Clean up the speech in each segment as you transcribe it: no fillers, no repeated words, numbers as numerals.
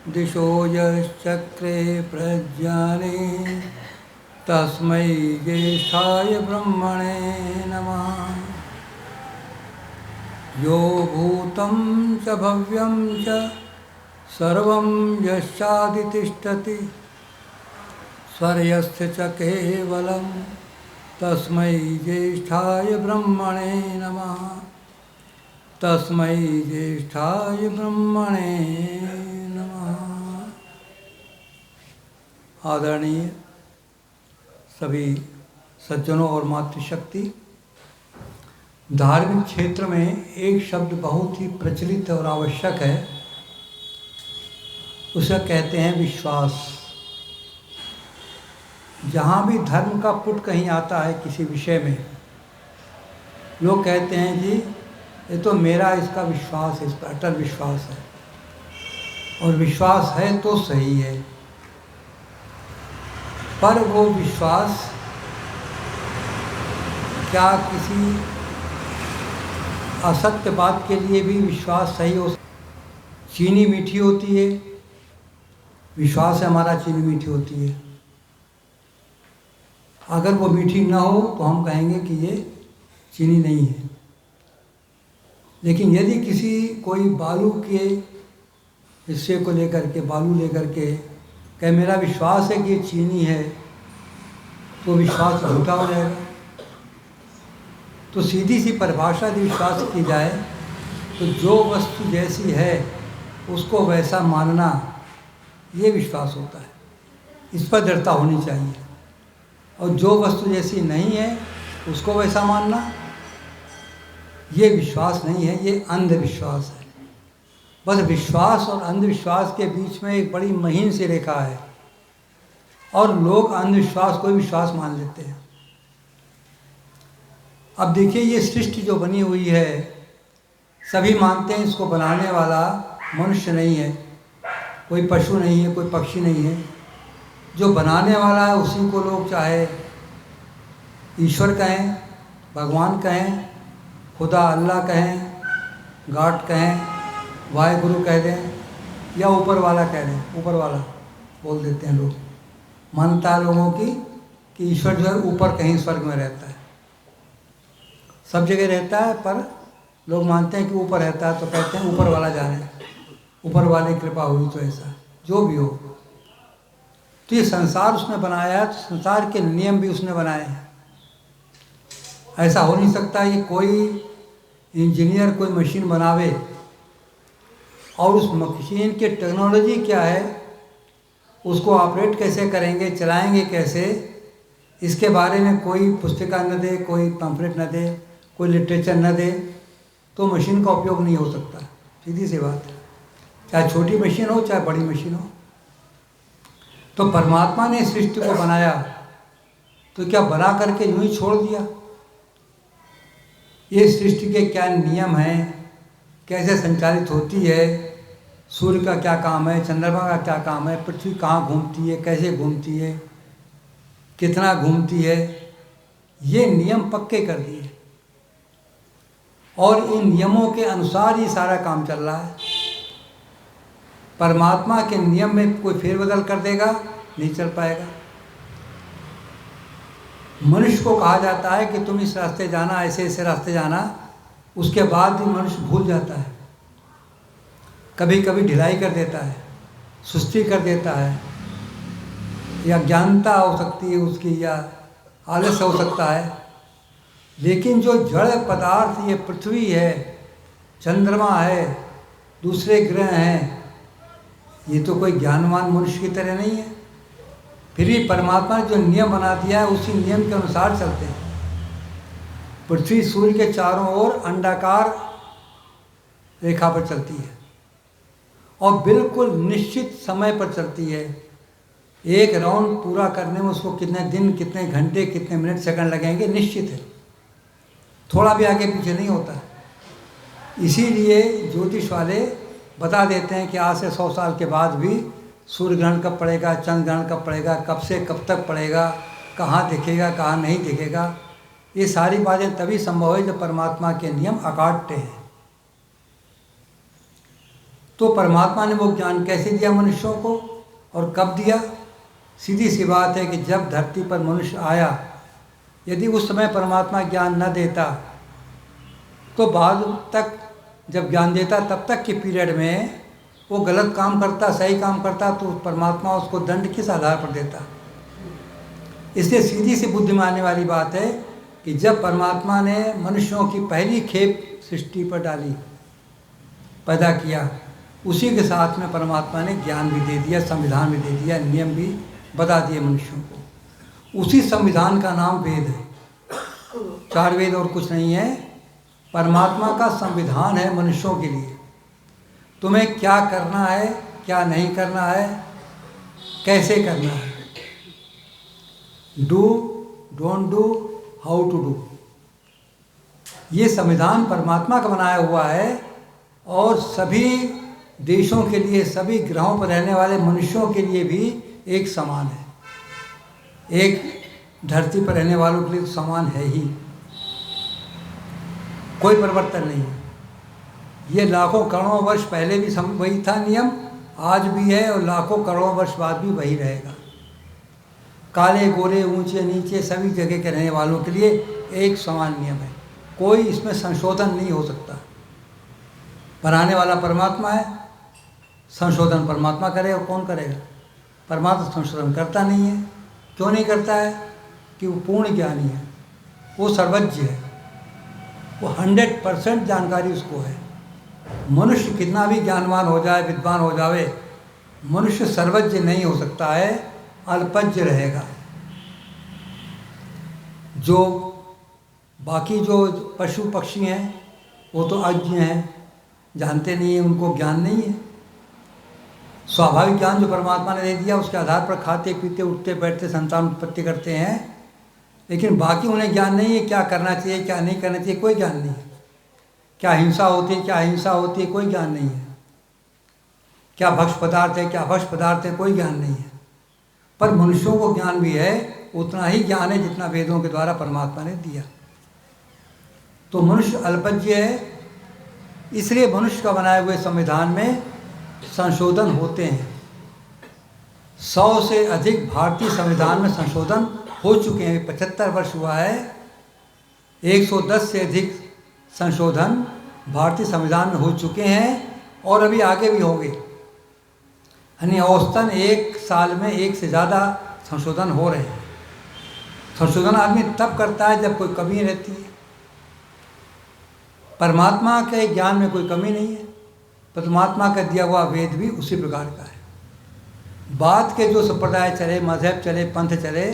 दिशो यश्चक्रे प्रज्ञाने तस्मै ज्येष्ठाय ब्रह्मणे नमः। यो भूतं च भव्यं च सर्वं यश्चादितिष्ठति स्वर्यस्य च केवलं तस्मै ज्येष्ठाय ब्रह्मणे नमः। तस्मै ज्येष्ठाय ब्रह्मणे नमः। आदरणीय सभी सज्जनों और मातृशक्ति, धार्मिक क्षेत्र में एक शब्द बहुत ही प्रचलित और आवश्यक है, उसे कहते हैं विश्वास। जहाँ भी धर्म का पुट कहीं आता है किसी विषय में, लोग कहते हैं जी ये तो मेरा इसका विश्वास है, इस पर अटल विश्वास है, और विश्वास है तो सही है। पर वो विश्वास क्या किसी असत्य बात के लिए भी विश्वास सही हो? चीनी मीठी होती है, विश्वास है हमारा चीनी मीठी होती है। अगर वो मीठी ना हो तो हम कहेंगे कि ये चीनी नहीं है। लेकिन यदि किसी कोई बालू के हिस्से को लेकर के, बालू लेकर के कहे मेरा विश्वास है कि ये चीनी है, तो विश्वास झूठा हो जाएगा। तो सीधी सी परिभाषा यदि विश्वास की जाए तो जो वस्तु जैसी है उसको वैसा मानना, ये विश्वास होता है। इस पर दृढ़ता होनी चाहिए। और जो वस्तु जैसी नहीं है उसको वैसा मानना, ये विश्वास नहीं है, ये अंधविश्वास है। बस विश्वास और अंधविश्वास के बीच में एक बड़ी महीन सी रेखा है, और लोग अंधविश्वास को विश्वास मान लेते हैं। अब देखिए, ये सृष्टि जो बनी हुई है, सभी मानते हैं इसको बनाने वाला मनुष्य नहीं है, कोई पशु नहीं है, कोई पक्षी नहीं है। जो बनाने वाला है उसी को लोग चाहे ईश्वर कहें, भगवान कहें, खुदा अल्लाह कहें, गॉड कहें, वाहेगुरु कह दें, या ऊपर वाला कह दें। ऊपर वाला बोल देते हैं लोग। मानता है लोगों की कि ईश्वर जो है ऊपर कहीं स्वर्ग में रहता है, सब जगह रहता है, पर लोग मानते हैं कि ऊपर रहता है, तो कहते हैं ऊपर वाला जाने, ऊपर वाले की कृपा हुई तो ऐसा। जो भी हो, तो ये संसार उसने बनाया है, तो संसार के नियम भी उसने बनाए हैं। ऐसा हो नहीं सकता कि कोई इंजीनियर कोई मशीन बनावे और उस मशीन की टेक्नोलॉजी क्या है, उसको ऑपरेट कैसे करेंगे, चलाएंगे कैसे, इसके बारे में कोई पुस्तिका न दे, कोई पम्फलेट न दे, कोई लिटरेचर न दे, तो मशीन का उपयोग नहीं हो सकता। सीधी सी बात है, चाहे छोटी मशीन हो चाहे बड़ी मशीन हो। तो परमात्मा ने सृष्टि को बनाया, तो क्या बना करके यूं ही छोड़ दिया? ये सृष्टि के क्या नियम हैं, कैसे संचालित होती है, सूर्य का क्या काम है, चंद्रमा का क्या काम है, पृथ्वी कहाँ घूमती है, कैसे घूमती है, कितना घूमती है, ये नियम पक्के कर दिए, और इन नियमों के अनुसार ही सारा काम चल रहा है। परमात्मा के नियम में कोई फेरबदल कर देगा, नहीं चल पाएगा। मनुष्य को कहा जाता है कि तुम इस रास्ते जाना, ऐसे ऐसे रास्ते जाना, उसके बाद भी मनुष्य भूल जाता है, कभी कभी ढिलाई कर देता है, सुस्ती कर देता है, या अज्ञानता हो सकती है उसकी, या आलस्य हो सकता है। लेकिन जो जड़ पदार्थ, ये पृथ्वी है, चंद्रमा है, दूसरे ग्रह हैं, ये तो कोई ज्ञानवान मनुष्य की तरह नहीं है। फिर भी परमात्मा ने जो नियम बना दिया है उसी नियम के अनुसार चलते हैं। पृथ्वी सूर्य के चारों ओर अंडाकार रेखा पर चलती है, और बिल्कुल निश्चित समय पर चलती है। एक राउंड पूरा करने में उसको कितने दिन, कितने घंटे, कितने मिनट, सेकंड लगेंगे, निश्चित है, थोड़ा भी आगे पीछे नहीं होता। इसीलिए ज्योतिष वाले बता देते हैं कि आज से 100 साल के बाद भी सूर्य ग्रहण कब पड़ेगा, चंद्र ग्रहण कब पड़ेगा, कब से कब तक पड़ेगा, कहाँ दिखेगा, कहाँ नहीं दिखेगा। ये सारी बातें तभी संभव है जब परमात्मा के नियम अकाट्य हैं। तो परमात्मा ने वो ज्ञान कैसे दिया मनुष्यों को और कब दिया? सीधी सी बात है कि जब धरती पर मनुष्य आया, यदि उस समय परमात्मा ज्ञान न देता तो बाद तक जब ज्ञान देता तब तक के पीरियड में वो गलत काम करता, सही काम करता, तो परमात्मा उसको दंड किस आधार पर देता? इसलिए सीधी सी बुद्धिमानी वाली बात है कि जब परमात्मा ने मनुष्यों की पहली खेप सृष्टि पर डाली, पैदा किया, उसी के साथ में परमात्मा ने ज्ञान भी दे दिया, संविधान भी दे दिया, नियम भी बता दिए मनुष्यों को। उसी संविधान का नाम वेद है। 4 वेद और कुछ नहीं है, परमात्मा का संविधान है मनुष्यों के लिए। तुम्हें क्या करना है, क्या नहीं करना है, कैसे करना है, do, don't do, how to do, ये संविधान परमात्मा का बनाया हुआ है और सभी देशों के लिए, सभी ग्रहों पर रहने वाले मनुष्यों के लिए भी एक समान है। एक धरती पर रहने वालों के लिए तो समान है ही, कोई परिवर्तन नहीं है। ये लाखों करोड़ों वर्ष पहले भी वही था नियम, आज भी है और लाखों करोड़ों वर्ष बाद भी वही रहेगा। काले गोरे ऊंचे नीचे सभी जगह के रहने वालों के लिए एक समान नियम है, कोई इसमें संशोधन नहीं हो सकता। बनाने वाला परमात्मा है, संशोधन परमात्मा करे और कौन करेगा? परमात्मा संशोधन करता नहीं है। क्यों नहीं करता है? कि वो पूर्ण ज्ञानी है, वो सर्वज्ञ है, वो 100% जानकारी उसको है। मनुष्य कितना भी ज्ञानवान हो जाए, विद्वान हो जावे, मनुष्य सर्वज्ञ नहीं हो सकता है, अल्पज्ञ रहेगा। जो बाकी जो पशु पक्षी हैं वो तो अज्ञ हैं, जानते नहीं हैं, उनको ज्ञान नहीं है। स्वाभाविक ज्ञान जो परमात्मा ने दे दिया उसके आधार पर खाते पीते उठते बैठते संतान उत्पत्ति करते हैं, लेकिन बाकी उन्हें ज्ञान नहीं है क्या करना चाहिए क्या नहीं करना चाहिए, कोई ज्ञान नहीं है। क्या हिंसा होती है क्या अहिंसा होती है, कोई ज्ञान नहीं है। क्या भक्ष्य पदार्थ है क्या अभक्ष्य पदार्थ है, कोई ज्ञान नहीं है। पर मनुष्यों को ज्ञान भी है, उतना ही ज्ञान है जितना वेदों के द्वारा परमात्मा ने दिया। तो मनुष्य अल्पज्ञ है, इसलिए मनुष्य का बनाए हुए संविधान में संशोधन होते हैं। 100 से अधिक भारतीय संविधान में संशोधन हो चुके हैं। 75 वर्ष हुआ है, 110 से अधिक संशोधन भारतीय संविधान में हो चुके हैं और अभी आगे भी होंगे। यानी औसतन 1 साल में 1 से ज़्यादा संशोधन हो रहे हैं। संशोधन आदमी तब करता है जब कोई कमी रहती है। परमात्मा के ज्ञान में कोई कमी नहीं है, परमात्मा का दिया हुआ वेद भी उसी प्रकार का है। बाद के जो संप्रदाय चले, मजहब चले, पंथ चले,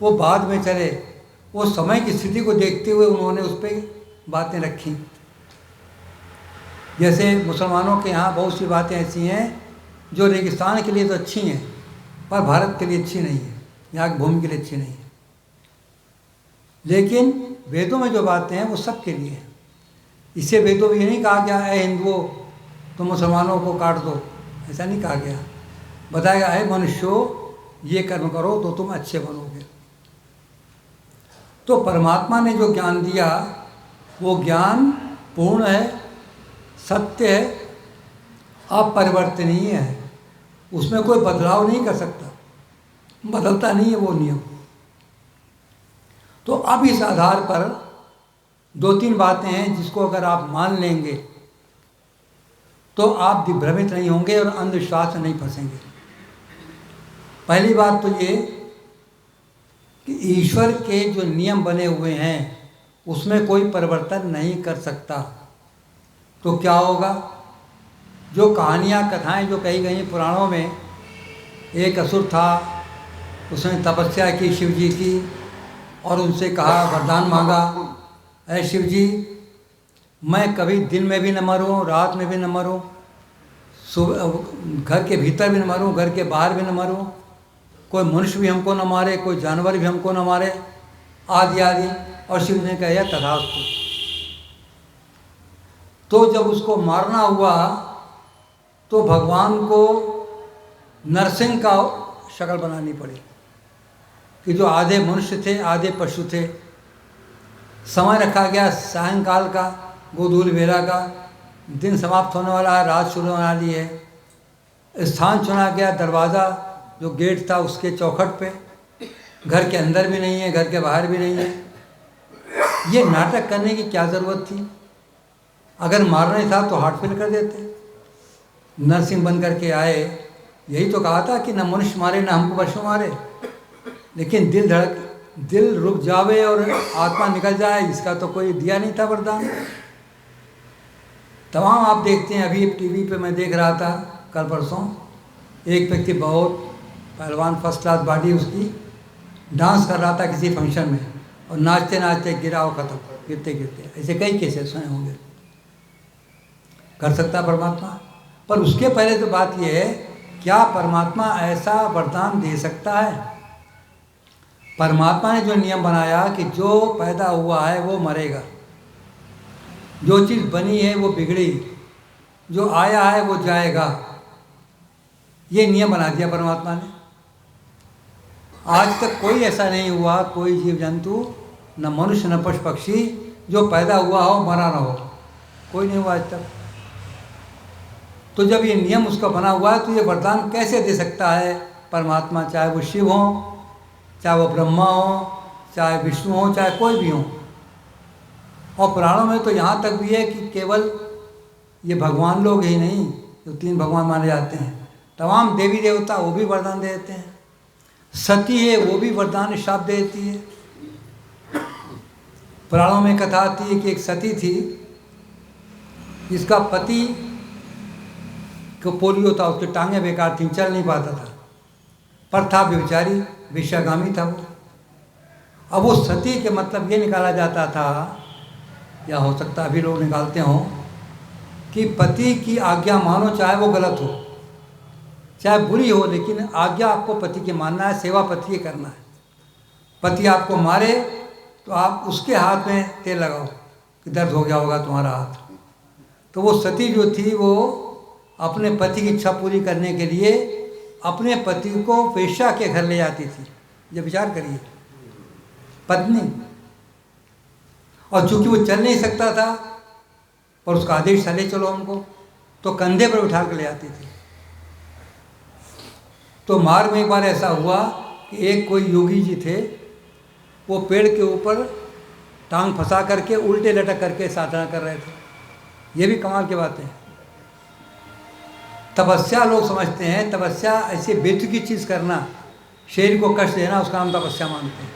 वो बाद में चले, वो समय की स्थिति को देखते हुए उन्होंने उस पर बातें रखी। जैसे मुसलमानों के यहाँ बहुत सी बातें ऐसी हैं जो रेगिस्तान के लिए तो अच्छी हैं पर भारत के लिए अच्छी नहीं है, यहाँ की भूमि के लिए अच्छी नहीं है। लेकिन वेदों में जो बातें हैं वो सब के लिए हैं। इससे वेदों में ये नहीं कहा गया है हिंदुओं तो मुसलमानों को काट दो, ऐसा नहीं कहा गया। बताया गया है मनुष्यों ये कर्म करो तो तुम अच्छे बनोगे। तो परमात्मा ने जो ज्ञान दिया वो ज्ञान पूर्ण है, सत्य है, अपरिवर्तनीय है, उसमें कोई बदलाव नहीं कर सकता, बदलता नहीं है वो नियम। तो अब इस आधार पर 2-3 बातें हैं जिसको अगर आप मान लेंगे तो आप भ्रमित नहीं होंगे और अंधविश्वास में नहीं फंसेंगे। पहली बात तो ये कि ईश्वर के जो नियम बने हुए हैं उसमें कोई परिवर्तन नहीं कर सकता। तो क्या होगा? जो कहानियाँ कथाएं जो कही गई पुराणों में, एक असुर था, उसने तपस्या की शिव जी की और उनसे कहा, वरदान मांगा, ऐ शिव जी मैं कभी दिन में भी न मरूं, रात में भी न मरूं, सुबह घर के भीतर भी न मरूं, घर के बाहर भी न मरूं, कोई मनुष्य भी हमको न मारे, कोई जानवर भी हमको न मारे, आदि आदि। और शिव ने कहा तथास्तु। तो जब उसको मारना हुआ तो भगवान को नरसिंह का शक्ल बनानी पड़ी कि जो आधे मनुष्य थे आधे पशु थे। समय रखा गया सायंकाल का, गोधूल बेला का, दिन समाप्त होने वाला है, रात शुरू होने वाली है। स्थान चुना गया, दरवाज़ा जो गेट था उसके चौखट पे, घर के अंदर भी नहीं है, घर के बाहर भी नहीं है। ये नाटक करने की क्या ज़रूरत थी? अगर मारना ही था तो हार्ट फेल कर देते। नरसिंह बन करके आए, यही तो कहा था कि न मनुष्य मारे न हमको पशु मारे, लेकिन दिल रुक जावे और आत्मा निकल जाए, इसका तो कोई दिया नहीं था वरदान। तमाम आप देखते हैं, अभी टीवी पे मैं देख रहा था कल परसों, एक व्यक्ति बहुत पहलवान, फर्स्ट क्लास बॉडी उसकी, डांस कर रहा था किसी फंक्शन में और नाचते नाचते गिरा और ख़त्म, गिरते गिरते। ऐसे कई केसेस सुने होंगे। कर सकता परमात्मा, पर उसके पहले तो बात यह है, क्या परमात्मा ऐसा वरदान दे सकता है? परमात्मा ने जो नियम बनाया कि जो पैदा हुआ है वो मरेगा, जो चीज़ बनी है वो बिगड़ेगी, जो आया है वो जाएगा, ये नियम बना दिया परमात्मा ने। आज तक कोई ऐसा नहीं हुआ, कोई जीव जंतु, न मनुष्य न पशु पक्षी, जो पैदा हुआ हो मरा ना हो, कोई नहीं हुआ आज तक। तो जब ये नियम उसका बना हुआ है तो ये वरदान कैसे दे सकता है परमात्मा? चाहे वो शिव हो, चाहे वो ब्रह्मा हो, चाहे विष्णु हो, चाहे कोई भी हो। और पुराणों में तो यहाँ तक भी है कि केवल ये भगवान लोग ही नहीं, जो 3 भगवान माने जाते हैं, तमाम देवी देवता वो भी वरदान दे देते हैं। सती है वो भी वरदान शाप देती है। पुराणों में कथा आती है कि एक सती थी जिसका पति को पोलियो था, उसकी टांगें बेकार थी, चल नहीं पाता था, पर था बेचारी, विषयागामी था वो। अब वो सती के मतलब ये निकाला जाता था, या हो सकता अभी लोग निकालते हों, कि पति की आज्ञा मानो, चाहे वो गलत हो, चाहे बुरी हो, लेकिन आज्ञा आपको पति की मानना है, सेवा पति की करना है। पति आपको मारे तो आप उसके हाथ में तेल लगाओ कि दर्द हो गया होगा तुम्हारा हाथ। तो वो सती जो थी वो अपने पति की इच्छा पूरी करने के लिए अपने पति को वेश्या के घर ले जाती थी। ये विचार करिए, पत्नी, और चूंकि वो चल नहीं सकता था और उसका आदेश था ले चलो हमको, तो कंधे पर उठा कर ले आती थी। तो मार्ग में एक बार ऐसा हुआ कि एक कोई योगी जी थे, वो पेड़ के ऊपर टांग फंसा करके उल्टे लटक करके साधना कर रहे थे। ये भी कमाल की बात है। तपस्या लोग समझते हैं, तपस्या ऐसे बेतुकी चीज़ करना, शरीर को कष्ट देना, उसका नाम तपस्या मानते हैं।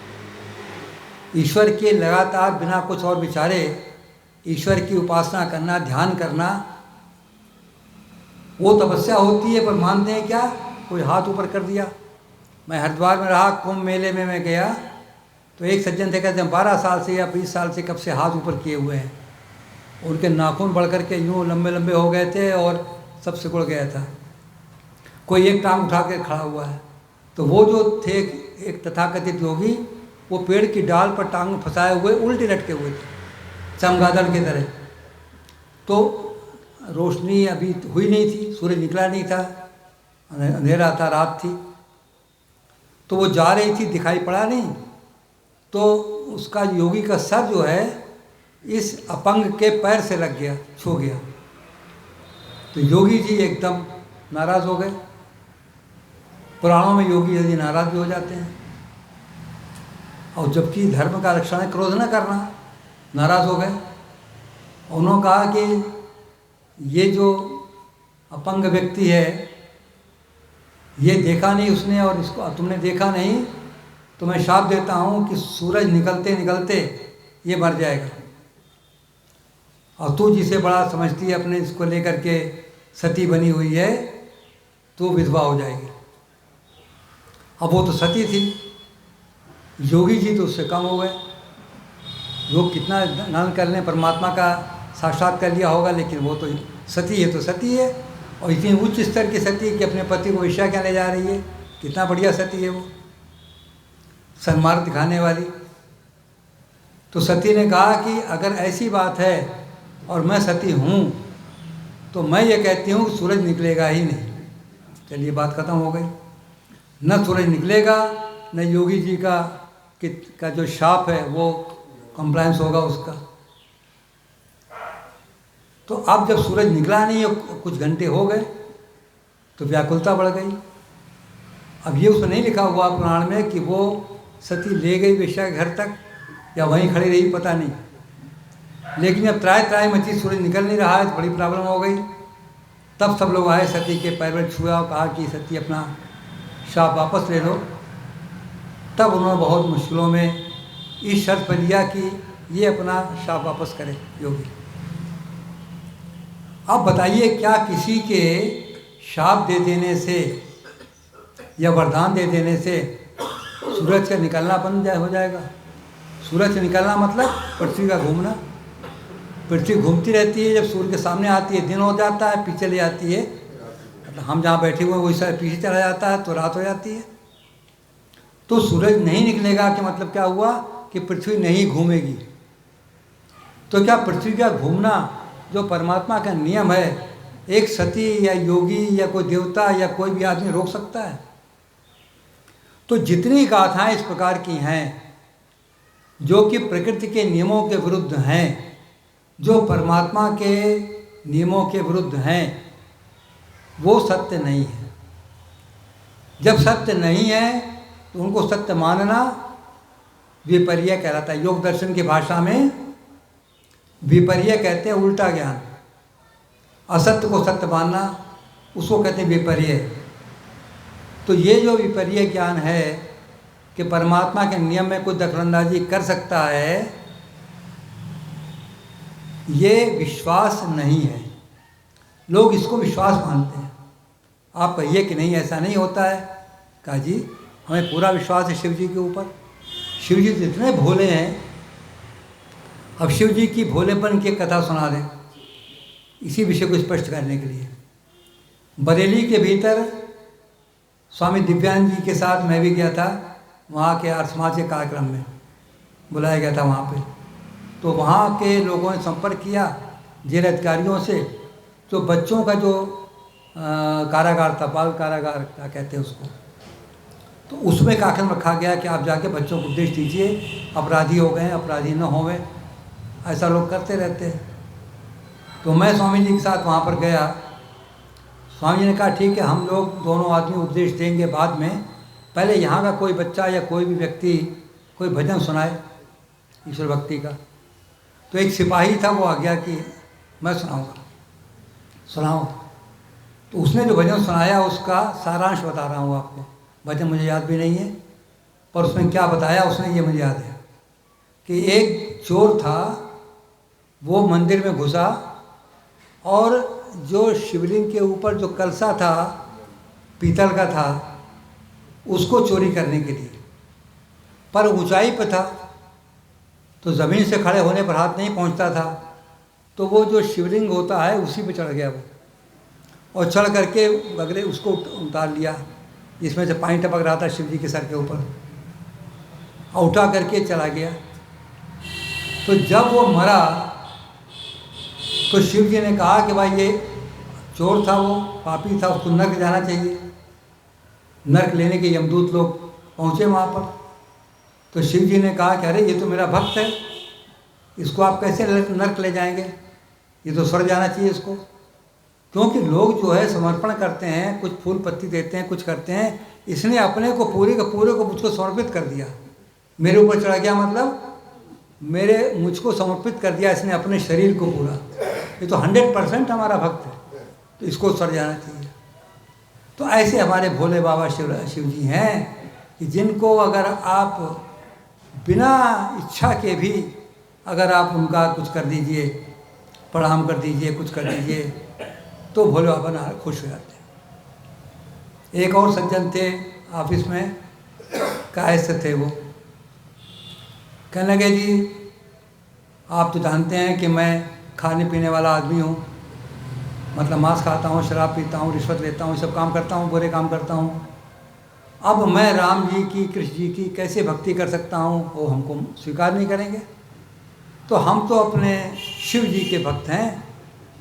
ईश्वर के लगातार बिना कुछ और विचारे ईश्वर की उपासना करना, ध्यान करना, वो तपस्या होती है। पर मानते हैं क्या? कोई हाथ ऊपर कर दिया। मैं हरिद्वार में रहा, कुंभ मेले में मैं गया, तो एक सज्जन थे, कहते हैं 12 साल से या 20 साल से कब से हाथ ऊपर किए हुए हैं। उनके नाखून बढ़ करके यूँ लंबे लंबे हो गए थे और सब सिकुड़ गया था। कोई एक टांग उठा के खड़ा हुआ है। तो वो जो थे एक तथाकथित योगी, वो पेड़ की डाल पर टांग फंसाए हुए उल्टे लटके हुए थे, चमगादड़ की तरह। तो रोशनी अभी हुई नहीं थी, सूरज निकला नहीं था, अंधेरा था, रात थी। तो वो जा रही थी, दिखाई पड़ा नहीं, तो उसका योगी का सर जो है इस अपंग के पैर से लग गया, छू गया। तो योगी जी एकदम नाराज़ हो गए। पुराणों में योगी यदि नाराज़ भी हो जाते हैं, और जबकि धर्म का रक्षण है क्रोध न करना, नाराज़ हो गए। उन्होंने कहा कि ये जो अपंग व्यक्ति है, ये देखा नहीं उसने और इसको तुमने देखा नहीं, तो मैं शाप देता हूँ कि सूरज निकलते निकलते ये मर जाएगा, और तू जिसे बड़ा समझती है अपने इसको लेकर के सती बनी हुई है, तो विधवा हो जाएगी। अब वो तो सती थी, योगी जी तो उससे कम हो गए। लोग कितना दान कर लें, परमात्मा का साक्षात्कार लिया होगा, लेकिन वो तो सती है तो सती है, और इतनी उच्च स्तर की सती कि अपने पति को वेश्या क्या ले जा रही है। कितना बढ़िया सती है वो, सन्मार्ग दिखाने वाली। तो सती ने कहा कि अगर ऐसी बात है और मैं सती हूँ, तो मैं ये कहती हूँ कि सूरज निकलेगा ही नहीं। चलिए बात खत्म हो गई। न सूरज निकलेगा, न योगी जी का जो शाप है वो कंप्लायंस होगा उसका। तो अब जब सूरज निकला नहीं और कुछ घंटे हो गए तो व्याकुलता बढ़ गई। अब ये उसमें नहीं लिखा हुआ पुराण में कि वो सती ले गई वेश्या के घर तक या वहीं खड़ी रही, पता नहीं। लेकिन अब त्राय त्राय मची, सूरज निकल नहीं रहा है तो बड़ी प्रॉब्लम हो गई। तब सब लोग आए, सती के पैर में छुआ और कहा कि सती अपना शाप वापस ले लो। तब उन्होंने बहुत मुश्किलों में इस शर्त पर लिया कि ये अपना शाप वापस करे योगी। अब बताइए, क्या किसी के शाप दे देने से या वरदान दे देने से सूरज का निकलना बंद हो जाएगा? सूरज से निकलना मतलब पृथ्वी का घूमना। पृथ्वी घूमती रहती है, जब सूर्य के सामने आती है दिन हो जाता है, पीछे ले जाती है, मतलब हम जहाँ बैठे हुए हैं वही सारे पीछे चला जाता है तो रात हो जाती है। तो सूरज नहीं निकलेगा कि मतलब क्या हुआ कि पृथ्वी नहीं घूमेगी। तो क्या पृथ्वी का घूमना जो परमात्मा का नियम है, एक सती या योगी या कोई देवता या कोई भी आदमी रोक सकता है? तो जितनी गाथाएं इस प्रकार की हैं जो कि प्रकृति के नियमों के विरुद्ध हैं, जो परमात्मा के नियमों के विरुद्ध हैं, वो सत्य नहीं है। जब सत्य नहीं है तो उनको सत्य मानना विपर्य कहलाता है। योग दर्शन की भाषा में विपर्य कहते हैं उल्टा ज्ञान। असत्य को सत्य मानना उसको कहते हैं विपर्य। तो ये जो विपर्य ज्ञान है कि परमात्मा के नियम में कोई दखलंदाजी कर सकता है, ये विश्वास नहीं है। लोग इसको विश्वास मानते हैं। आप कहिए कि नहीं ऐसा नहीं होता है, कहा जी हमें पूरा विश्वास है शिव जी के ऊपर। शिव जी जितने भोले हैं, अब शिव जी की भोलेपन की कथा सुना दें इसी विषय को स्पष्ट करने के लिए। बरेली के भीतर स्वामी दिव्यांग जी के साथ मैं भी गया था, वहाँ के आर्य समाज के कार्यक्रम में बुलाया गया था वहाँ पे। तो वहाँ के लोगों ने संपर्क किया जेल अधिकारियों से। जो बच्चों का जो कारागार था, बाल कारागार क्या कहते हैं उसको, तो उसमें कार्यक्रम रखा गया कि आप जाके बच्चों को उपदेश दीजिए, अपराधी हो गए अपराधी न होवे, ऐसा लोग करते रहते हैं। तो मैं स्वामी जी के साथ वहाँ पर गया। स्वामी जी ने कहा ठीक है, हम लोग दोनों आदमी उपदेश देंगे बाद में, पहले यहाँ का कोई बच्चा या कोई भी व्यक्ति कोई भजन सुनाए ईश्वर भक्ति का। तो एक सिपाही था, वो आ गया कि मैं सुनाऊंगा, सुनाओ। तो उसने जो भजन सुनाया उसका सारांश बता रहा हूँ आपको। भजन मुझे याद भी नहीं है, पर उसमें क्या बताया उसने ये मुझे याद है कि एक चोर था, वो मंदिर में घुसा और जो शिवलिंग के ऊपर जो कलसा था पीतल का था उसको चोरी करने के लिए, पर ऊंचाई पर था तो ज़मीन से खड़े होने पर हाथ नहीं पहुंचता था। तो वो जो शिवलिंग होता है उसी पे चढ़ गया वो, और चढ़ करके बगरे उसको उतार लिया जिसमें से पानी टपक रहा था शिव जी के सर के ऊपर, और उठा करके चला गया। तो जब वो मरा तो शिव जी ने कहा कि भाई ये चोर था, वो पापी था, उसको नर्क जाना चाहिए। नर्क लेने के यमदूत लोग पहुँचे वहाँ पर। तो शिव जी ने कहा कि अरे ये तो मेरा भक्त है, इसको आप कैसे नर्क ले जाएंगे, ये तो स्वर्ग जाना चाहिए इसको। क्योंकि लोग जो है समर्पण करते हैं, कुछ फूल पत्ती देते हैं, कुछ करते हैं, इसने अपने को पूरे को मुझको समर्पित कर दिया। मेरे ऊपर चढ़ा गया मतलब मुझको समर्पित कर दिया इसने अपने शरीर को पूरा। ये तो 100% हमारा भक्त है, तो इसको स्वर्ग जाना चाहिए। तो ऐसे हमारे भोले बाबा शिव जी हैं कि जिनको अगर आप बिना इच्छा के भी अगर आप उनका कुछ कर दीजिए, प्रणाम कर दीजिए, कुछ कर दीजिए, तो भोले बाबा ना खुश हो जाते हैं। एक और सज्जन थे ऑफिस में, कायस्थ थे, वो कहने लगे जी आप तो जानते हैं कि मैं खाने पीने वाला आदमी हूँ, मतलब मांस खाता हूँ, शराब पीता हूँ, रिश्वत लेता हूँ, सब काम करता हूँ, बुरे काम करता हूँ। अब मैं राम जी की, कृष्ण जी की कैसे भक्ति कर सकता हूँ, वो हमको स्वीकार नहीं करेंगे। तो हम तो अपने शिव जी के भक्त हैं,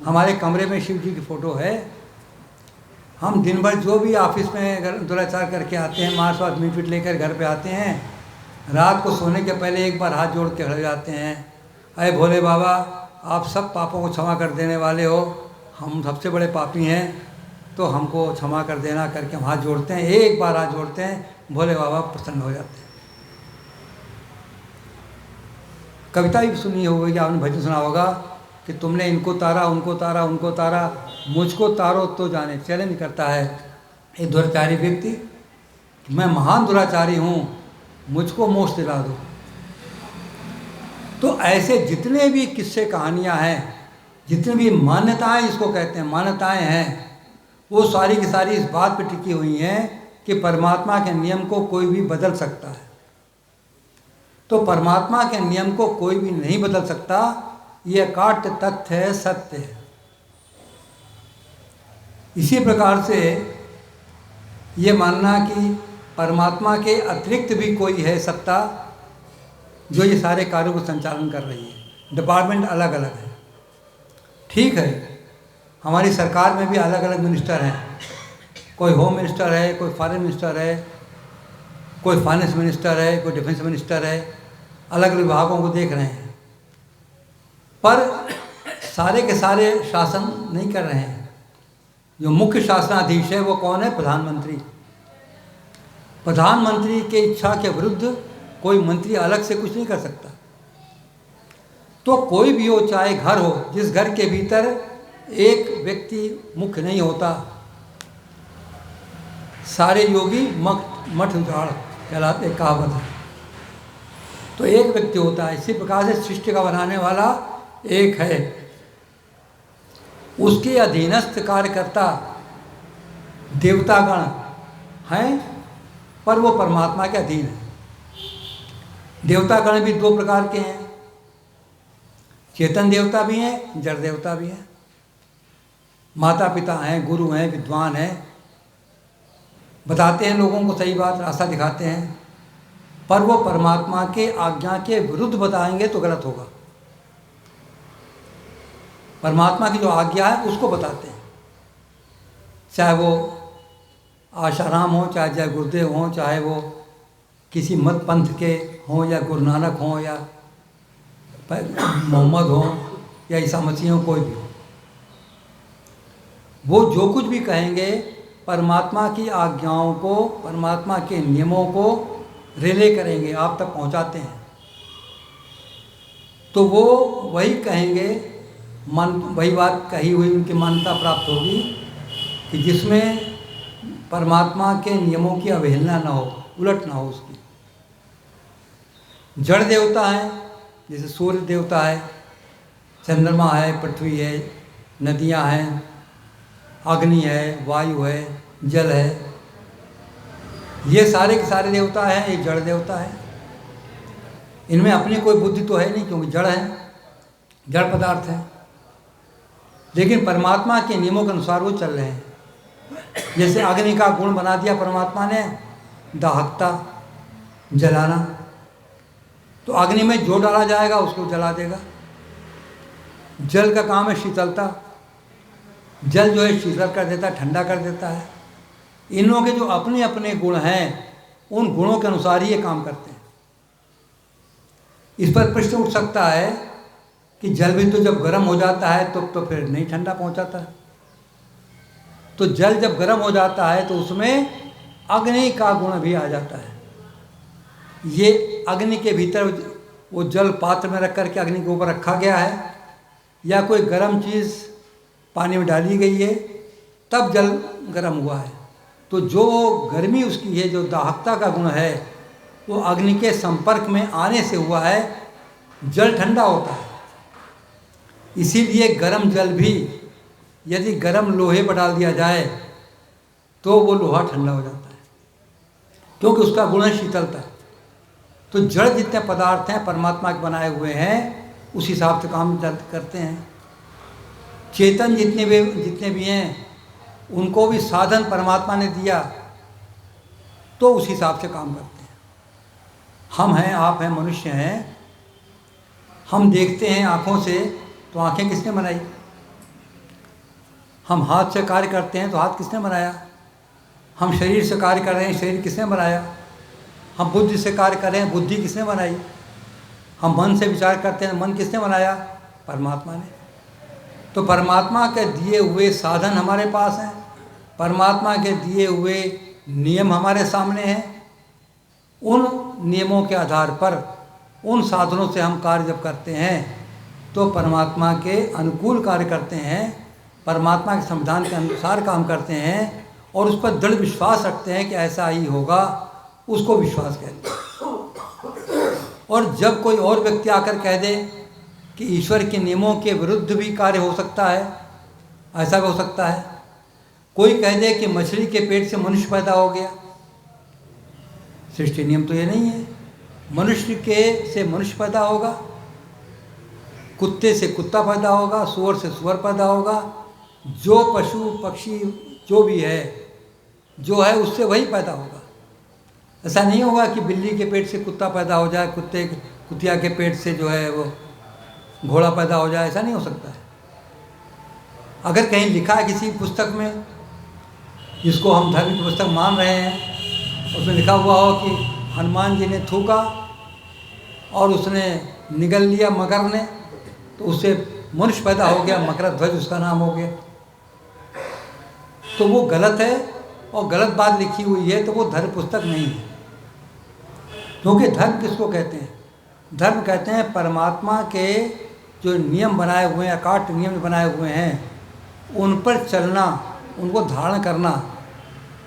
हमारे कमरे में शिव जी की फ़ोटो है। हम दिन भर जो भी ऑफिस में दुराचार करके आते हैं, मांस वास मीट वीट लेकर घर पे आते हैं, रात को सोने के पहले एक बार हाथ जोड़ के खड़े जाते हैं, अरे भोले बाबा आप सब पापों को क्षमा कर देने वाले हो, हम सबसे बड़े पापी हैं, तो हमको क्षमा कर देना करके हम हाथ जोड़ते हैं। एक बार हाथ जोड़ते हैं, भोले बाबा प्रसन्न हो जाते हैं। कविता भी सुनी होगी, आपने भजन सुना होगा कि तुमने इनको तारा, उनको तारा, उनको तारा, मुझको तारो तो जाने। चैलेंज करता है एक दुराचारी व्यक्ति, मैं महान दुराचारी हूँ, मुझको मोक्ष दिला दो। तो ऐसे जितने भी किस्से कहानियाँ हैं, जितनी भी मान्यताएं इसको कहते हैं, मान्यताएं हैं, वो सारी की सारी इस बात पर टिकी हुई हैं कि परमात्मा के नियम को कोई भी बदल सकता है। तो परमात्मा के नियम को कोई भी नहीं बदल सकता, ये अकाट्य तथ्य है, सत्य है। इसी प्रकार से ये मानना कि परमात्मा के अतिरिक्त भी कोई है सत्ता जो ये सारे कार्यों को संचालन कर रही है। डिपार्टमेंट अलग अलग है, ठीक है, हमारी सरकार में भी अलग अलग मिनिस्टर हैं, कोई होम मिनिस्टर है, कोई फॉरेन मिनिस्टर है, कोई फाइनेंस मिनिस्टर है, कोई डिफेंस मिनिस्टर है, अलग अलग विभागों को देख रहे हैं, पर सारे के सारे शासन नहीं कर रहे हैं। जो मुख्य शासनाधीश है वो कौन है? प्रधानमंत्री। प्रधानमंत्री के इच्छा के विरुद्ध कोई मंत्री अलग से कुछ नहीं कर सकता। तो कोई भी हो, चाहे घर हो, जिस घर के भीतर एक व्यक्ति मुख्य नहीं होता, सारे योगी मठ उजाड़ कहलाते, कहावत है। तो एक व्यक्ति होता है। इसी प्रकार से सृष्टि का बनाने वाला एक है, उसके अधीनस्थ कार्यकर्ता देवतागण हैं, पर वो परमात्मा के अधीन है। देवतागण भी दो प्रकार के हैं, चेतन देवता भी हैं, जड़ देवता भी हैं। माता पिता हैं, गुरु हैं, विद्वान हैं, बताते हैं लोगों को सही बात, रास्ता दिखाते हैं, पर वो परमात्मा के आज्ञा के विरुद्ध बताएंगे तो गलत होगा। परमात्मा की जो आज्ञा है उसको बताते हैं, चाहे वो आशाराम हो, चाहे जय गुरुदेव हों, चाहे वो किसी मत पंथ के हों, या गुरु नानक हों, या मोहम्मद हों, या ईसा मसीह हों, कोई भी हो, वो जो कुछ भी कहेंगे परमात्मा की आज्ञाओं को, परमात्मा के नियमों को रिले करेंगे, आप तक पहुंचाते हैं। तो वो वही कहेंगे, वही बात कही हुई उनकी मान्यता प्राप्त होगी कि जिसमें परमात्मा के नियमों की अवहेलना ना हो, उलट ना हो उसकी। जड़ देवता हैं, जैसे सूर्य देवता है, चंद्रमा है, पृथ्वी है, नदियां हैं, अग्नि है, वायु है, जल है, ये सारे के सारे देवता हैं, ये जड़ देवता है। इनमें अपनी कोई बुद्धि तो है नहीं, क्योंकि जड़ है, जड़ पदार्थ है, लेकिन परमात्मा के नियमों के अनुसार वो चल रहे हैं। जैसे अग्नि का गुण बना दिया परमात्मा ने, दाहकता, जलाना, तो अग्नि में जो डाला जाएगा उसको जला देगा। जल का काम है शीतलता, जल जो है शीतल कर देता है, ठंडा कर देता है। इन लोगों के जो अपने अपने गुण हैं, उन गुणों के अनुसार ही ये काम करते हैं। इस पर प्रश्न उठ सकता है कि जल भी तो जब गर्म हो जाता है तो फिर नहीं ठंडा पहुंचाता। तो जल जब गर्म हो जाता है तो उसमें अग्नि का गुण भी आ जाता है। ये अग्नि के भीतर वो जल पात्र में रख कर के अग्नि के ऊपर रखा गया है, या कोई गर्म चीज़ पानी में डाली गई है तब जल गर्म हुआ है। तो जो गर्मी उसकी है, जो दाहकता का गुण है, वो अग्नि के संपर्क में आने से हुआ है, जल ठंडा होता है। इसीलिए गर्म जल भी यदि गर्म लोहे पर डाल दिया जाए तो वो लोहा ठंडा हो जाता है, क्योंकि उसका गुण है शीतलता। तो जड़ जितने पदार्थ हैं परमात्मा के बनाए हुए हैं, उस हिसाब से काम करते हैं। चेतन जितने भी हैं उनको भी साधन परमात्मा ने दिया, तो उस हिसाब से काम करते हैं। हम हैं, आप हैं, मनुष्य हैं, हम देखते हैं आँखों से, तो आँखें किसने बनाई? हम हाथ से कार्य करते हैं तो हाथ किसने बनाया? हम शरीर से कार्य कर रहे हैं, शरीर किसने बनाया? हम बुद्धि से कार्य कर रहे हैं, बुद्धि किसने बनाई? हम मन से विचार करते हैं, मन किसने बनाया? परमात्मा ने। तो परमात्मा के दिए हुए साधन हमारे पास हैं, परमात्मा के दिए हुए नियम हमारे सामने हैं। उन नियमों के आधार पर, उन साधनों से हम कार्य जब करते हैं तो परमात्मा के अनुकूल कार्य करते हैं, परमात्मा के संविधान के अनुसार काम करते हैं और उस पर दृढ़ विश्वास रखते हैं कि ऐसा ही होगा, उसको विश्वास कहते हैं। और जब कोई और व्यक्ति आकर कह दे कि ईश्वर के नियमों के विरुद्ध भी कार्य हो सकता है, ऐसा भी हो सकता है। कोई कह दे कि मछली के पेट से मनुष्य पैदा हो गया, सृष्टि नियम तो ये नहीं है। मनुष्य के से मनुष्य पैदा होगा, कुत्ते से कुत्ता पैदा होगा, सूअर से सूअर पैदा होगा। जो पशु पक्षी जो भी है, जो है उससे वही पैदा होगा। ऐसा नहीं होगा कि बिल्ली के पेट से कुत्ता पैदा हो जाए, कुतिया के पेट से जो है वो घोड़ा पैदा हो जाए, ऐसा नहीं हो सकता है। अगर कहीं लिखा है किसी पुस्तक में, जिसको हम धर्म की पुस्तक मान रहे हैं, उसमें लिखा हुआ हो कि हनुमान जी ने थूका और उसने निगल लिया मगर ने, तो उससे मनुष्य पैदा हो गया, मकरध्वज उसका नाम हो गया, तो वो गलत है और गलत बात लिखी हुई है, तो वो धर्म पुस्तक नहीं है। क्योंकि धर्म किसको कहते हैं? धर्म कहते हैं परमात्मा के जो नियम बनाए हुए हैं, अकाट नियम बनाए हुए हैं, उन पर चलना, उनको धारण करना।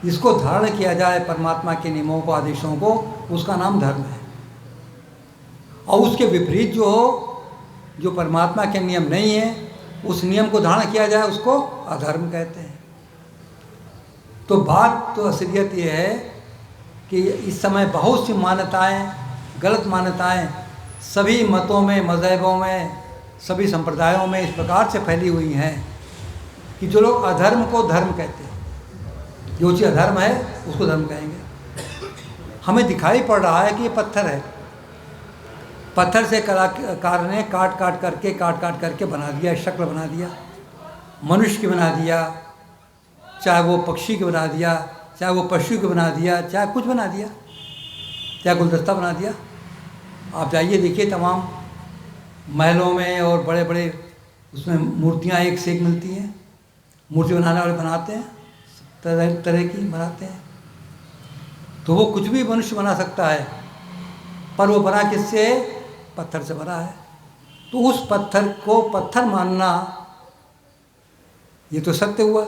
जिसको धारण किया जाए परमात्मा के नियमों को, आदेशों को, उसका नाम धर्म है। और उसके विपरीत जो हो, जो परमात्मा के नियम नहीं है, उस नियम को धारण किया जाए, उसको अधर्म कहते हैं। तो बात तो असलियत ये है कि इस समय बहुत सी मान्यताएं, गलत मान्यताएं सभी मतों में, मज़हबों में, सभी संप्रदायों में इस प्रकार से फैली हुई हैं कि जो लोग अधर्म को धर्म कहते हैं, जो चीज़ अधर्म है उसको धर्म कहेंगे। हमें दिखाई पड़ रहा है कि ये पत्थर है, पत्थर से कलाकार ने काट काट करके बना दिया, शक्ल बना दिया, मनुष्य की बना दिया, चाहे वो पक्षी की बना दिया, चाहे वो पशु की बना दिया, चाहे कुछ बना दिया, चाहे गुलदस्ता बना दिया। आप जाइए देखिए, तमाम महलों में और बड़े बड़े उसमें मूर्तियाँ एक से एक मिलती हैं। मूर्ति बनाने वाले बनाते हैं, तरह तरह की बनाते हैं। तो वो कुछ भी मनुष्य बना सकता है, पर वो बना किससे? पत्थर से बना है। तो उस पत्थर को पत्थर मानना, ये तो सत्य हुआ,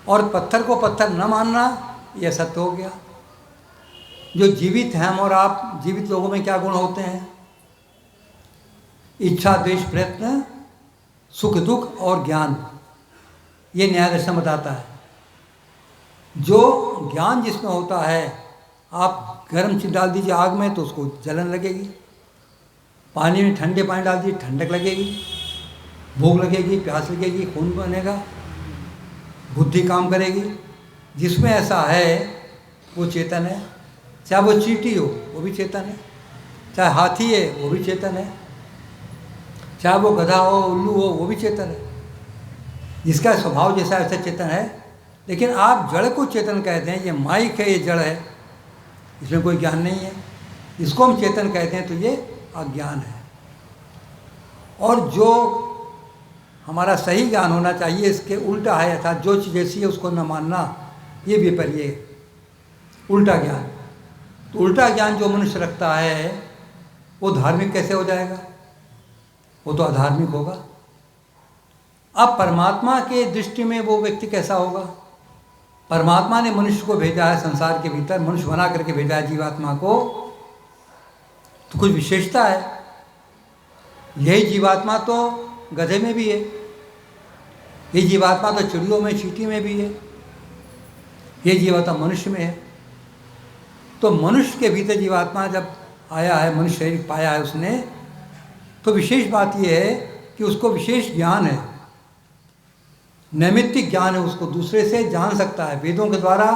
और पत्थर को पत्थर न मानना, यह सत्य हो गया। जो जीवित हैं हम और आप, जीवित लोगों में क्या गुण होते हैं? इच्छा, द्वेष, प्रयत्न, सुख दुख और ज्ञान, ये न्याय दर्शन बताता है। जो ज्ञान जिसमें होता है, आप गर्म चीज़ डाल दीजिए आग में तो उसको जलन लगेगी, पानी में ठंडे पानी डाल दीजिए ठंडक लगेगी, भूख लगेगी, प्यास लगेगी, खून बनेगा, बुद्धि काम करेगी। जिसमें ऐसा है वो चेतन है। चाहे वो चींटी हो वो भी चेतन है, चाहे हाथी है वो भी चेतन है, चाहे वो गधा हो, उल्लू हो, वो भी चेतन है। जिसका स्वभाव जैसा वैसा चेतन है। लेकिन आप जड़ को चेतन कहते हैं, ये माइक है, ये जड़ है, इसमें कोई ज्ञान नहीं है। इसको हम चेतन कहते हैं तो ये अज्ञान है। और जो हमारा सही ज्ञान होना चाहिए, इसके उल्टा है, अर्थात जो चीज़ जैसी है उसको न मानना, ये विपर्य, उल्टा ज्ञान। तो उल्टा ज्ञान जो मनुष्य रखता है वो धार्मिक कैसे हो जाएगा? वो तो अधार्मिक होगा। अब परमात्मा के दृष्टि में वो व्यक्ति कैसा होगा? परमात्मा ने मनुष्य को भेजा है संसार के भीतर, मनुष्य बना करके भेजा है जीवात्मा को, तो कुछ विशेषता है। यही जीवात्मा तो गधे में भी है, ये जीवात्मा तो चिड़ियों में, चींटी में भी है, ये जीवात्मा मनुष्य में है। तो मनुष्य के भीतर जीवात्मा जब आया है, मनुष्य शरीर पाया है उसने, तो विशेष बात यह है कि उसको विशेष ज्ञान है, नैमित्तिक ज्ञान है, उसको दूसरे से जान सकता है। वेदों के द्वारा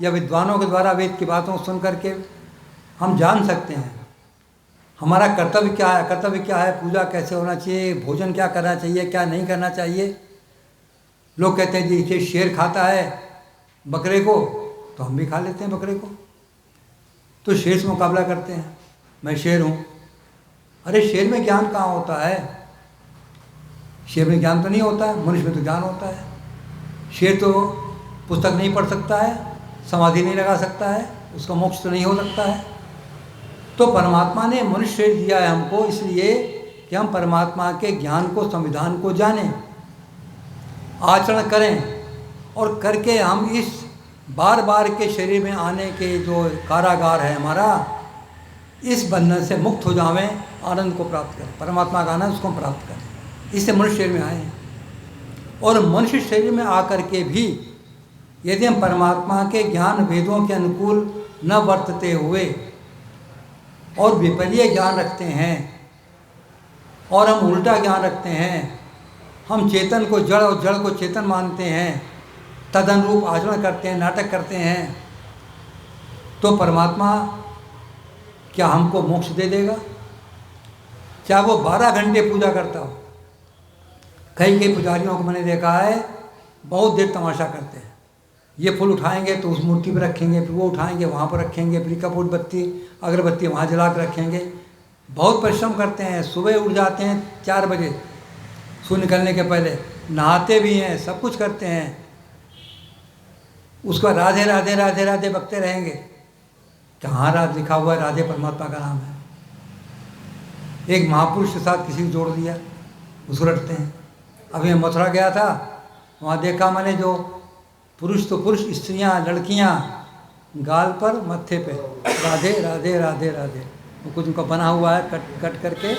या विद्वानों के द्वारा वेद की बातों को सुन करके हम जान सकते हैं हमारा कर्तव्य क्या है, कर्तव्य क्या है, पूजा कैसे होना चाहिए, भोजन क्या करना चाहिए, क्या नहीं करना चाहिए। लोग कहते हैं जी ये शेर खाता है बकरे को, तो हम भी खा लेते हैं बकरे को, तो शेर से मुकाबला करते हैं, मैं शेर हूँ। अरे शेर में ज्ञान कहाँ होता है? शेर में ज्ञान तो नहीं होता है, मनुष्य में तो ज्ञान होता है। शेर तो पुस्तक नहीं पढ़ सकता है, समाधि नहीं लगा सकता है, उसका मोक्ष तो नहीं हो सकता है। तो परमात्मा ने मनुष्य शरीर दिया है हमको इसलिए कि हम परमात्मा के ज्ञान को, संविधान को जानें, आचरण करें, और करके हम इस बार बार के शरीर में आने के जो कारागार है हमारा, इस बंधन से मुक्त हो जावें, आनंद को प्राप्त करें, परमात्मा का आनंद उसको प्राप्त करें। इससे मनुष्य शरीर में आए हैं। और मनुष्य शरीर में आकर के भी यदि हम परमात्मा के ज्ञान वेदों के अनुकूल न वर्तते हुए और विपरीय ज्ञान रखते हैं और हम उल्टा ज्ञान रखते हैं, हम चेतन को जड़ और जड़ को चेतन मानते हैं, तदनुरूप आचरण करते हैं, नाटक करते हैं, तो परमात्मा क्या हमको मोक्ष दे देगा? चाहे वो 12 घंटे पूजा करता हो। कई पुजारियों को मैंने देखा है बहुत देर तमाशा करते हैं। ये फूल उठाएंगे तो उस मूर्ति पर रखेंगे, फिर वो उठाएंगे वहाँ पर रखेंगे, फिर कपूर बत्ती अगरबत्ती वहाँ जला कर रखेंगे। बहुत परिश्रम करते हैं। सुबह उठ जाते हैं 4 बजे, सूर्य निकलने के पहले, नहाते भी हैं, सब कुछ करते हैं। उसको राधे राधे राधे राधे बकते रहेंगे। कहाँ राधे लिखा हुआ है? राधे परमात्मा का नाम है। एक महापुरुष के साथ किसी को जोड़ दिया, उसको रटते हैं। अभी मैं मथुरा गया था, वहाँ देखा मैंने जो पुरुष तो पुरुष, स्त्रियाँ, लड़कियाँ गाल पर मत्थे पे राधे राधे राधे राधे, वो कुछ उनका बना हुआ है कट कट करके,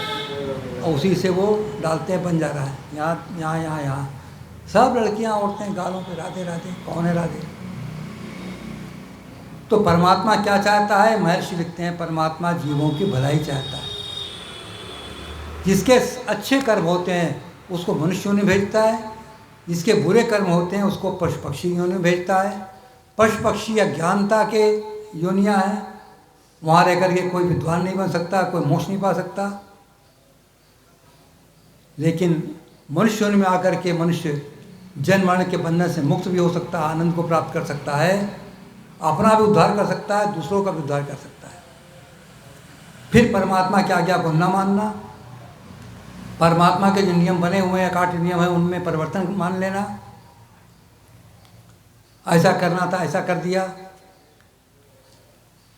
और उसी से वो डालते हैं, बन जा रहा है। यहाँ यहाँ यहाँ यहाँ सब लड़कियाँ औरतें गालों पे राधे राधे। कौन है राधे? तो परमात्मा क्या चाहता है? महर्षि लिखते हैं परमात्मा जीवों की भलाई चाहता है। जिसके अच्छे कर्म होते हैं उसको मनुष्य योनि भेजता है, जिसके बुरे कर्म होते हैं उसको पशु पक्षी योनि भेजता है। पशु पक्षी अज्ञानता के योनियाँ हैं, वहाँ रह करके कोई विद्वान नहीं बन सकता, कोई मोक्ष नहीं पा सकता। लेकिन मनुष्य योनि में आकर के मनुष्य जन्म मरण के बंधन से मुक्त भी हो सकता है, आनंद को प्राप्त कर सकता है, अपना भी उद्धार कर सकता है, दूसरों का भी उद्धार कर सकता है। फिर परमात्मा की आज्ञा को न मानना, परमात्मा के जो नियम बने हुए हैं, 8 नियम हैं, उनमें परिवर्तन मान लेना, ऐसा करना था ऐसा कर दिया।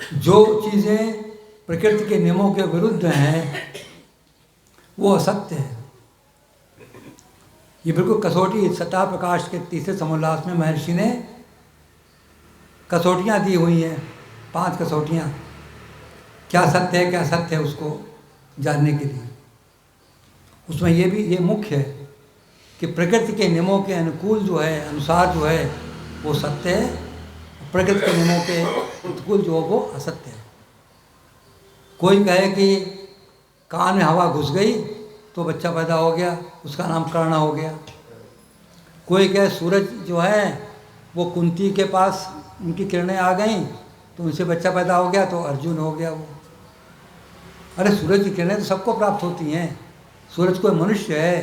जो चीज़ें प्रकृति के नियमों के विरुद्ध हैं वो असत्य है। ये बिल्कुल कसौटी सत्ता प्रकाश के 3 समोल्लास में महर्षि ने कसौटियाँ दी हुई हैं, 5 कसौटियाँ, क्या सत्य है क्या असत्य है उसको जानने के लिए। उसमें ये मुख्य है कि प्रकृति के नियमों के अनुकूल जो है, अनुसार जो है वो सत्य है, प्रकृति के नियमों के अनुकूल जो है वो असत्य है। कोई कहे कि कान में हवा घुस गई तो बच्चा पैदा हो गया, उसका नाम कर्ण हो गया। कोई कहे सूरज जो है वो कुंती के पास उनकी किरणें आ गईं तो उनसे बच्चा पैदा हो गया तो अर्जुन हो गया वो। अरे सूरज की किरणें तो सबको प्राप्त होती हैं, सूरज कोई मनुष्य है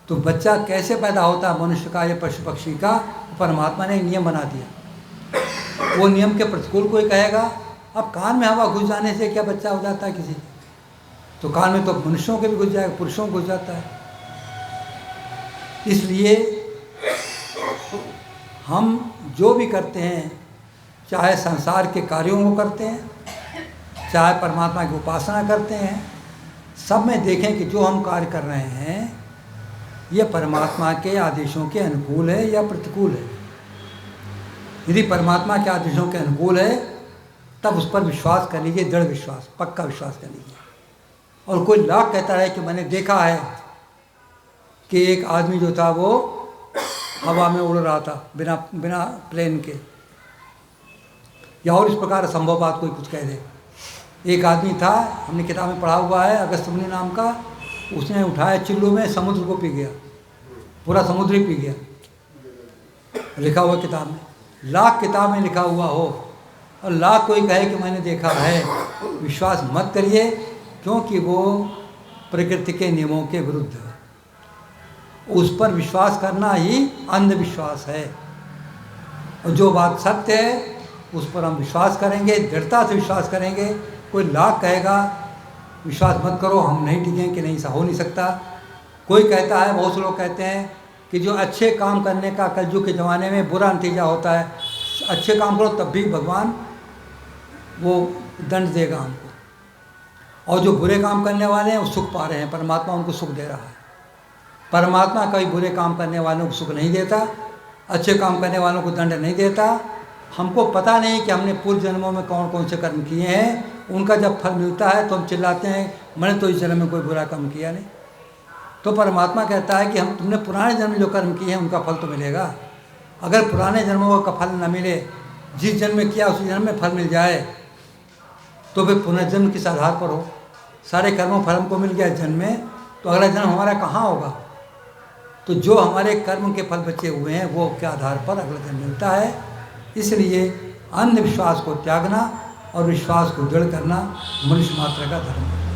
तो बच्चा कैसे पैदा होता है मनुष्य का या पशु पक्षी का? परमात्मा ने एक नियम बना दिया। वो नियम के प्रतिकूल कोई कहेगा अब कान में हवा घुस जाने से क्या बच्चा हो जाता है किसी? तो कान में तो मनुष्यों के भी घुस जाएगा, पुरुषों को घुस जाता है। इसलिए हम जो भी करते हैं, चाहे संसार के कार्यों को करते हैं, चाहे परमात्मा की उपासना करते हैं, सब में देखें कि जो हम कार्य कर रहे हैं ये परमात्मा के आदेशों के अनुकूल है या प्रतिकूल है। यदि परमात्मा के आदेशों के अनुकूल है तब उस पर विश्वास कर लीजिए, दृढ़ विश्वास, पक्का विश्वास कर लीजिए। और कोई लाख कहता है कि मैंने देखा है कि एक आदमी जो था वो हवा में उड़ रहा था बिना प्लेन के, या और इस प्रकार असंभव बात कोई कुछ कह दे। एक आदमी था, हमने किताब में पढ़ा हुआ है, अगस्त मुनि नाम का, उसने उठाया चिल्लू में समुद्र को पी गया, पूरा समुद्र ही पी गया। लिखा हुआ किताब में, लाख किताब में लिखा हुआ हो और लाख कोई कहे कि मैंने देखा है, विश्वास मत करिए, क्योंकि वो प्रकृति के नियमों के विरुद्ध है। उस पर विश्वास करना ही अंधविश्वास है। और जो बात सत्य है उस पर हम विश्वास करेंगे, दृढ़ता से विश्वास करेंगे। कोई लाख कहेगा विश्वास मत करो, हम नहीं टिकें कि नहीं, ऐसा हो नहीं सकता। कोई कहता है, बहुत से लोग कहते हैं कि जो अच्छे काम करने का कलयुग के ज़माने में बुरा नतीजा होता है, अच्छे काम करो तब भी भगवान वो दंड देगा हमको, और जो बुरे काम करने वाले हैं वो सुख पा रहे हैं, परमात्मा उनको सुख दे रहा है। परमात्मा कभी बुरे काम करने वालों को सुख नहीं देता, अच्छे काम करने वालों को दंड नहीं देता। हमको पता नहीं कि हमने पूर्व जन्मों में कौन कौन से कर्म किए हैं, उनका जब फल मिलता है तो हम चिल्लाते हैं मैंने तो इस जन्म में कोई बुरा कर्म किया नहीं। तो परमात्मा कहता है कि हम तुमने पुराने जन्म में जो कर्म किए हैं उनका फल तो मिलेगा। अगर पुराने जन्मों का फल न मिले, जिस जन्म में किया उसी जन्म में फल मिल जाए, तो फिर पुनर्जन्म किस आधार पर हो? सारे कर्मों फल हमको मिल गया इस जन्म में, तो अगला जन्म हमारा कहाँ होगा? तो जो हमारे कर्म के फल बचे हुए हैं वो के आधार पर अगला जन्म मिलता है। इसलिए अंधविश्वास को त्यागना और विश्वास को दृढ़ करना मनुष्य मात्र का धर्म है।